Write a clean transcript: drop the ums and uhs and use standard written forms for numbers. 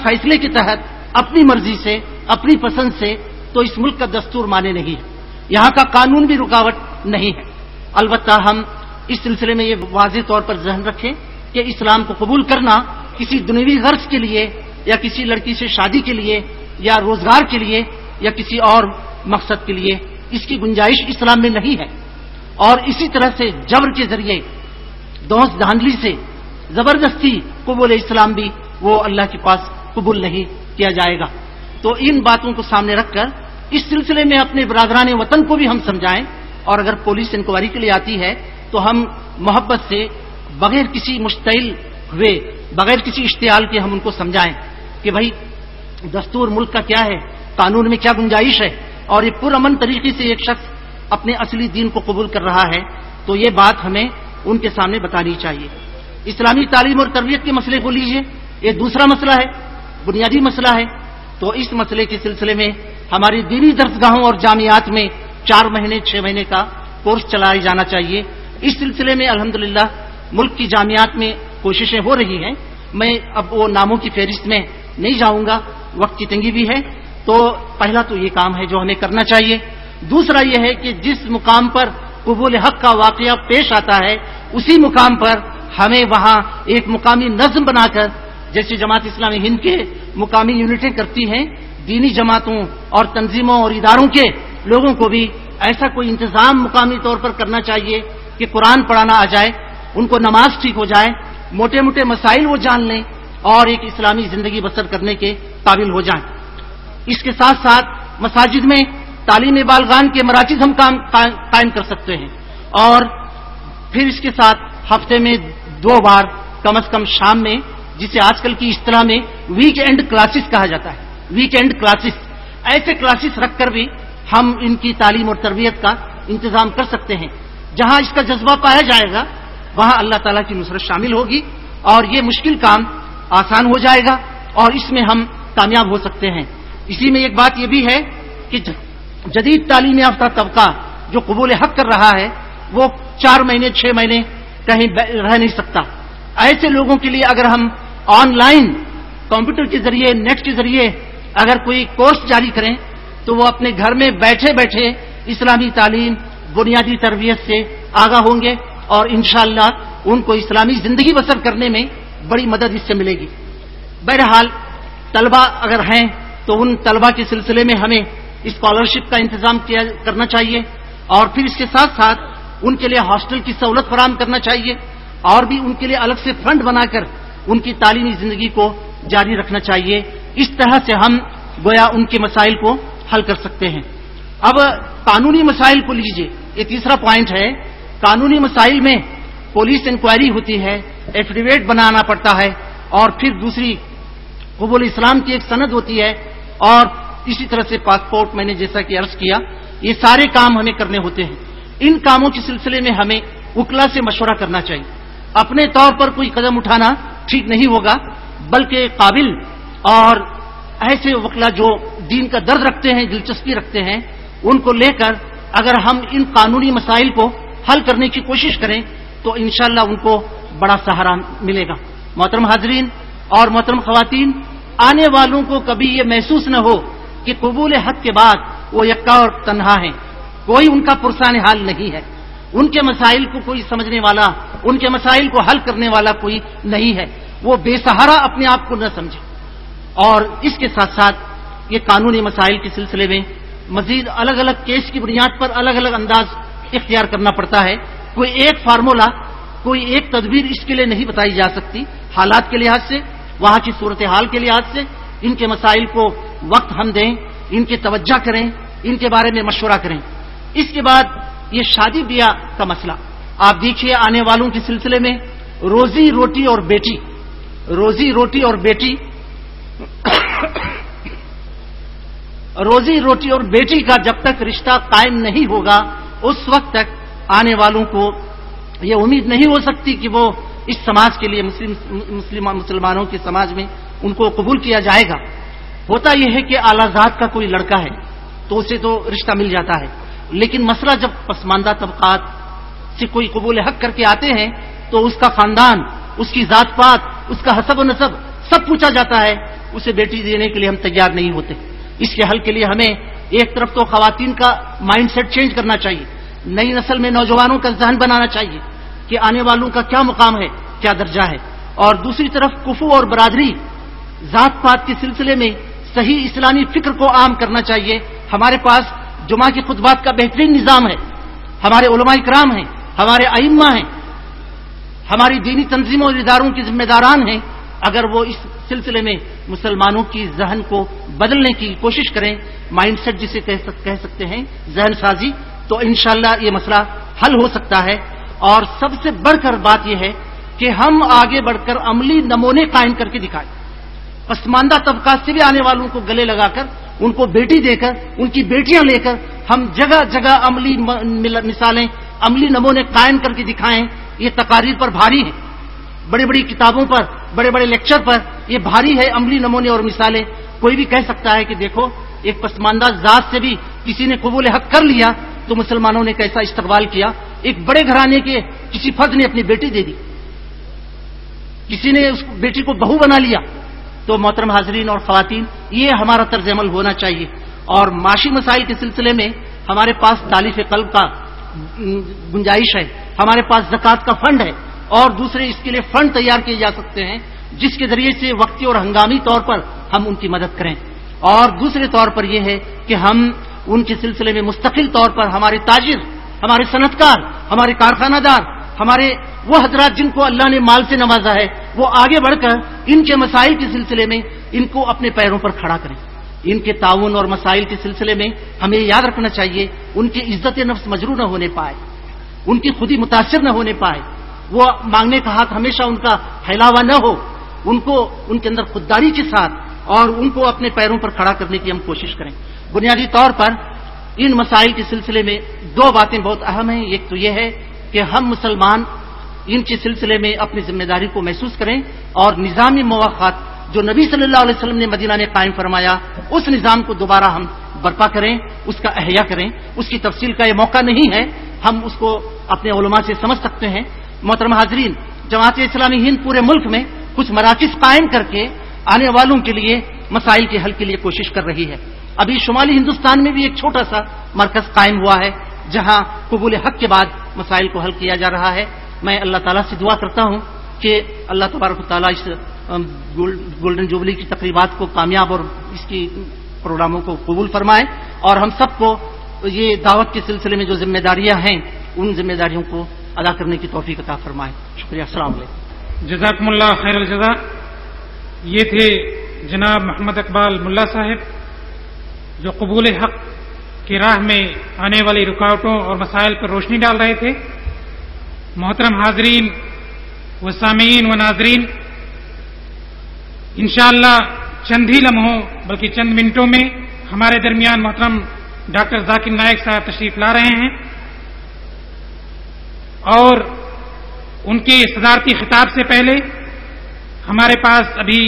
فیصلے کے تحت اپنی مرضی سے اپنی پسند سے تو اس ملک کا دستور مانے نہیں ہے، یہاں کا قانون بھی رکاوٹ نہیں ہے۔ البتہ ہم اس سلسلے میں یہ واضح طور پر ذہن رکھیں کہ اسلام کو قبول کرنا کسی دنیوی غرض کے لیے یا کسی لڑکی سے شادی کے لیے یا روزگار کے لیے یا کسی اور مقصد کے لیے اس کی گنجائش اسلام میں نہیں ہے، اور اسی طرح سے جبر کے ذریعے دوست دھاندلی سے زبردستی قبول اسلام بھی وہ اللہ کے پاس قبول نہیں کیا جائے گا۔ تو ان باتوں کو سامنے رکھ کر اس سلسلے میں اپنے برادران وطن کو بھی ہم سمجھائیں، اور اگر پولیس انکوائری کے لیے آتی ہے تو ہم محبت سے بغیر کسی مشتعل ہوئے بغیر کسی اشتعال کے ہم ان کو سمجھائیں کہ بھائی دستور ملک کا کیا ہے، قانون میں کیا گنجائش ہے، اور یہ پرامن طریقے سے ایک شخص اپنے اصلی دین کو قبول کر رہا ہے تو یہ بات ہمیں ان کے سامنے بتانی چاہیے۔ اسلامی تعلیم اور تربیت کے مسئلے کو لیجئے، یہ دوسرا مسئلہ ہے، بنیادی مسئلہ ہے۔ تو اس مسئلے کے سلسلے میں ہماری دینی درسگاہوں اور جامعات میں 4 مہینے 6 مہینے کا کورس چلایا جانا چاہیے۔ اس سلسلے میں الحمدللہ ملک کی جامعات میں کوششیں ہو رہی ہیں، میں اب وہ ناموں کی فہرست میں نہیں جاؤں گا، وقت کی تنگی بھی ہے۔ تو پہلا تو یہ کام ہے جو ہمیں کرنا چاہیے۔ دوسرا یہ ہے کہ جس مقام پر قبول حق کا واقعہ پیش آتا ہے اسی مقام پر ہمیں وہاں ایک مقامی نظم بنا کر، جیسے جماعت اسلامی ہند کے مقامی یونٹیں کرتی ہیں، دینی جماعتوں اور تنظیموں اور اداروں کے لوگوں کو بھی ایسا کوئی انتظام مقامی طور پر کرنا چاہیے کہ قرآن پڑھانا آ جائے، ان کو نماز ٹھیک ہو جائے، موٹے موٹے مسائل وہ جان لیں اور ایک اسلامی زندگی بسر کرنے کے قابل ہو جائیں۔ اس کے ساتھ ساتھ مساجد میں تعلیم بالغان کے مراکز ہم قائم کر سکتے ہیں، اور پھر اس کے ساتھ ہفتے میں 2 بار کم از کم شام میں، جسے آج کل کی اصطلاح میں ویک اینڈ کلاسز کہا جاتا ہے، ویک اینڈ کلاسز، ایسے کلاسز رکھ کر بھی ہم ان کی تعلیم اور تربیت کا انتظام کر سکتے ہیں۔ جہاں اس کا جذبہ پایا جائے گا وہاں اللہ تعالیٰ کی نصرت شامل ہوگی اور یہ مشکل کام آسان ہو جائے گا اور اس میں ہم کامیاب ہو سکتے ہیں۔ اسی میں ایک بات یہ بھی ہے کہ جدید تعلیم یافتہ طبقہ جو قبول حق کر رہا ہے وہ 4 مہینے 6 مہینے کہیں رہ نہیں سکتا۔ ایسے لوگوں کے لیے اگر ہم آن لائن کمپیوٹر کے ذریعے نیٹ کے ذریعے اگر کوئی کورس جاری کریں تو وہ اپنے گھر میں بیٹھے بیٹھے اسلامی تعلیم بنیادی تربیت سے آگاہ ہوں گے اور انشاءاللہ ان کو اسلامی زندگی بسر کرنے میں بڑی مدد اس سے ملے گی۔ بہرحال طلبہ اگر ہیں تو ان طلبہ کے سلسلے میں ہمیں اسکالرشپ کا انتظام کرنا چاہیے، اور پھر اس کے ساتھ ساتھ ان کے لیے ہاسٹل کی سہولت فراہم کرنا چاہیے، اور بھی ان کے لیے الگ سے فنڈ بنا کر ان کی تعلیمی زندگی کو جاری رکھنا چاہیے۔ اس طرح سے ہم گویا ان کے مسائل کو حل کر سکتے ہیں۔ اب قانونی مسائل کو لیجئے، یہ تیسرا پوائنٹ ہے۔ قانونی مسائل میں پولیس انکوائری ہوتی ہے، ایفیڈیویٹ بنانا پڑتا ہے، اور پھر دوسری قبول اسلام کی ایک سند ہوتی ہے، اور اسی طرح سے پاسپورٹ میں نے جیسا کہ عرض کیا یہ سارے کام ہمیں کرنے ہوتے ہیں۔ ان کاموں کے سلسلے میں ہمیں وکلا سے مشورہ کرنا چاہیے۔ اپنے طور پر کوئی قدم اٹھانا ٹھیک نہیں ہوگا، بلکہ قابل اور ایسے وکلا جو دین کا درد رکھتے ہیں، دلچسپی رکھتے ہیں، ان کو لے کر اگر ہم ان قانونی مسائل کو حل کرنے کی کوشش کریں تو انشاءاللہ ان کو بڑا سہارا ملے گا۔ محترم حاضرین اور محترم خواتین، آنے والوں کو کبھی یہ محسوس نہ ہو کہ قبول حق کے بعد وہ یکا اور تنہا ہیں، کوئی ان کا پرسان حال نہیں ہے، ان کے مسائل کو کوئی سمجھنے والا، ان کے مسائل کو حل کرنے والا کوئی نہیں ہے، وہ بے سہارا اپنے آپ کو نہ سمجھے۔ اور اس کے ساتھ ساتھ یہ قانونی مسائل کے سلسلے میں مزید الگ الگ کیس کی بنیاد پر الگ الگ انداز اختیار کرنا پڑتا ہے، کوئی ایک فارمولا، کوئی ایک تدبیر اس کے لیے نہیں بتائی جا سکتی۔ حالات کے لحاظ سے، وہاں کی صورتحال کے لحاظ سے ان کے مسائل کو وقت ہم دیں، ان کی توجہ کریں، ان کے بارے میں مشورہ کریں۔ اس کے بعد یہ شادی بیاہ کا مسئلہ آپ دیکھیے، آنے والوں کے سلسلے میں روزی روٹی اور بیٹی، روزی روٹی اور بیٹی روزی روٹی اور بیٹی کا جب تک رشتہ قائم نہیں ہوگا اس وقت تک آنے والوں کو یہ امید نہیں ہو سکتی کہ وہ اس سماج کے لیے مسلمانوں کے سماج میں ان کو قبول کیا جائے گا۔ ہوتا یہ ہے کہ اعلیٰ ذات کا کوئی لڑکا ہے تو اسے تو رشتہ مل جاتا ہے، لیکن مسئلہ جب پسماندہ طبقات سے کوئی قبول حق کر کے آتے ہیں تو اس کا خاندان، اس کی ذات پات، اس کا حسب و نسب سب پوچھا جاتا ہے، اسے بیٹی دینے کے لیے ہم تیار نہیں ہوتے. اس کے حل کے لیے ہمیں ایک طرف تو خواتین کا مائنڈ سیٹ چینج کرنا چاہیے، نئی نسل میں نوجوانوں کا ذہن بنانا چاہیے کہ آنے والوں کا کیا مقام ہے، کیا درجہ ہے، اور دوسری طرف کفو اور برادری ذات پات کے سلسلے میں صحیح اسلامی فکر کو عام کرنا چاہیے. ہمارے پاس جمعہ کے خطبات کا بہترین نظام ہے، ہمارے علماء کرام ہیں، ہمارے ائمہ ہیں، ہماری دینی تنظیموں اور اداروں کے ذمہ داران ہیں. اگر وہ اس سلسلے میں مسلمانوں کی ذہن کو بدلنے کی کوشش کریں، مائنڈ سیٹ جسے کہہ سکتے ہیں، ذہن سازی، تو انشاءاللہ یہ مسئلہ حل ہو سکتا ہے. اور سب سے بڑھ کر بات یہ ہے کہ ہم آگے بڑھ کر عملی نمونے قائم کر کے دکھائیں. پسماندہ طبقات سے بھی آنے والوں کو گلے لگا کر، ان کو بیٹی دے کر، ان کی بیٹیاں لے کر ہم جگہ جگہ عملی مثالیں، عملی نمونے قائم کر کے دکھائیں. یہ تقاریر پر بھاری ہے، بڑی بڑی کتابوں پر، بڑے بڑے لیکچر پر یہ بھاری ہے عملی نمونے اور مثالیں. کوئی بھی کہہ سکتا ہے کہ دیکھو ایک پسماندہ ذات سے بھی کسی نے قبول حق کر لیا تو مسلمانوں نے کیسا استقبال کیا. ایک بڑے گھرانے کے کسی فرد نے اپنی بیٹی دے دی، کسی نے اس بیٹی کو بہو بنا لیا. تو محترم حاضرین اور خواتین، یہ ہمارا طرز عمل ہونا چاہیے. اور معاشی مسائل کے سلسلے میں ہمارے پاس تالیف قلب کا گنجائش ہے، ہمارے پاس زکوٰۃ کا فنڈ ہے، اور دوسرے اس کے لیے فنڈ تیار کیے جا سکتے ہیں جس کے ذریعے سے وقتی اور ہنگامی طور پر ہم ان کی مدد کریں. اور دوسرے طور پر یہ ہے کہ ہم ان کے سلسلے میں مستقل طور پر ہمارے تاجر، ہمارے صنعت کار، ہمارے کارخانہ دار، ہمارے وہ حضرات جن کو اللہ نے مال سے نوازا ہے، وہ آگے بڑھ کر ان کے مسائل کے سلسلے میں ان کو اپنے پیروں پر کھڑا کریں. ان کے تعاون اور مسائل کے سلسلے میں ہمیں یاد رکھنا چاہیے ان کی عزت نفس مجروح نہ ہونے پائے، ان کی خودی متاثر نہ ہونے پائے، وہ مانگنے کا ہاتھ ہمیشہ ان کا پھیلاوا نہ ہو. ان کو ان کے اندر خودداری کے ساتھ اور ان کو اپنے پیروں پر کھڑا کرنے کی ہم کوشش کریں. بنیادی طور پر ان مسائل کے سلسلے میں دو باتیں بہت اہم ہیں. ایک تو یہ ہے کہ ہم مسلمان ان کے سلسلے میں اپنی ذمہ داری کو محسوس کریں اور نظامی مواقعات جو نبی صلی اللہ علیہ وسلم نے مدینہ میں قائم فرمایا، اس نظام کو دوبارہ ہم برپا کریں، اس کا احیا کریں. اس کی تفصیل کا یہ موقع نہیں ہے، ہم اس کو اپنے علماء سے سمجھ سکتے ہیں. محترم حاضرین، جماعت اسلامی ہند پورے ملک میں کچھ مراکز قائم کر کے آنے والوں کے لیے مسائل کے حل کے لیے کوشش کر رہی ہے. ابھی شمالی ہندوستان میں بھی ایک چھوٹا سا مرکز قائم ہوا ہے جہاں قبول حق کے بعد مسائل کو حل کیا جا رہا ہے. میں اللہ تعالیٰ سے دعا کرتا ہوں کہ اللہ تبارک و تعالیٰ اس گولڈن جوبلی کی تقریبات کو کامیاب اور اس کی پروگراموں کو قبول فرمائے، اور ہم سب کو یہ دعوت کے سلسلے میں جو ذمہ داریاں ہیں ان ذمہ داریوں کو ادا کرنے کی توفیق عطا فرمائے. شکریہ. السلام علیکم. جزاکم اللہ خیر الجزا. یہ تھے جناب محمد اقبال ملا صاحب جو قبول حق کی راہ میں آنے والی رکاوٹوں اور مسائل پر روشنی ڈال رہے تھے. محترم حاضرین و سامعین و ناظرین، انشاءاللہ چند ہی لمحوں بلکہ چند منٹوں میں ہمارے درمیان محترم ڈاکٹر ذاکر نائک صاحب تشریف لا رہے ہیں، اور ان کے صدارتی خطاب سے پہلے ہمارے پاس ابھی